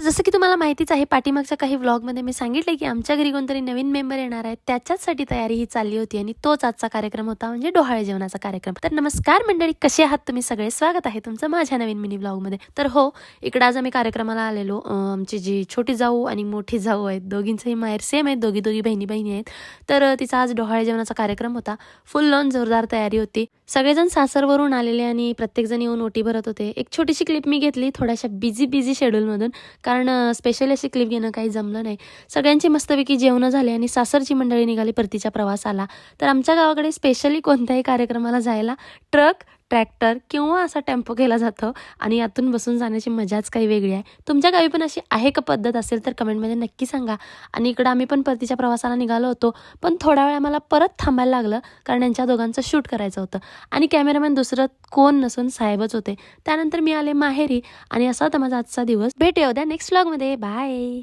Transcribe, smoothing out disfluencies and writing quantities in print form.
जसं की तुम्हाला माहितीच आहे, पाठीमागच्या काही व्लॉगमध्ये मी सांगितलं की आमच्या घरी कोणतरी नवीन मेंबर येणार आहे, त्याच्याचसाठी तयारी ही चालली होती आणि तोच आजचा कार्यक्रम होता, म्हणजे डोहाळे जेवणाचा कार्यक्रम. तर नमस्कार मंडळी, कसे आहात तुम्ही सगळे? स्वागत आहे तुमचं माझ्या नवीन मिनी व्लॉगमध्ये. तर हो, इकडे आज आम्ही कार्यक्रमाला आलेलो. आमची जी छोटी जाऊ आणि मोठी जाऊ आहेत, दोघींचंही माहेर सेम आहेत, दोघी बहिणी आहेत. तर तिचा आज डोहाळे जेवणाचा कार्यक्रम होता. फुल ऑन जोरदार तयारी होती. सगळेजण सासरवरून आलेले आणि प्रत्येकजण येऊन ओटी भरत होते. एक छोटीशी क्लिप मी घेतली थोड्याशा बिझी शेड्यूलमधून, कारण स्पेशली अशी क्लिप घेणं काही जमलं नाही. सगळ्यांची मस्तपैकी जेवणं झाले आणि सासरची मंडळी निघाली परतीच्या प्रवासाला. तर आमच्या गावाकडे स्पेशली कोणत्याही कार्यक्रमाला जायला ट्रक, ट्रॅक्टर किंवा असा टेम्पो केला जातो आणि यातून बसून जाण्याची मजाच काही वेगळी आहे. तुमच्या गावी पण अशी आहे का पद्धत? असेल तर कमेंटमध्ये नक्की सांगा. आणि इकडं आम्ही पण परतीच्या प्रवासाला निघालो होतो, पण थोडा वेळ आम्हाला परत थांबायला लागलं, कारण यांच्या दोघांचं शूट करायचं होतं आणि कॅमेरामॅन दुसरं कोण नसून साहेबच होते. त्यानंतर मी आले माहेरी आणि असा होता माझा आजचा दिवस. भेटूया उद्या नेक्स्ट व्लॉगमध्ये. बाय.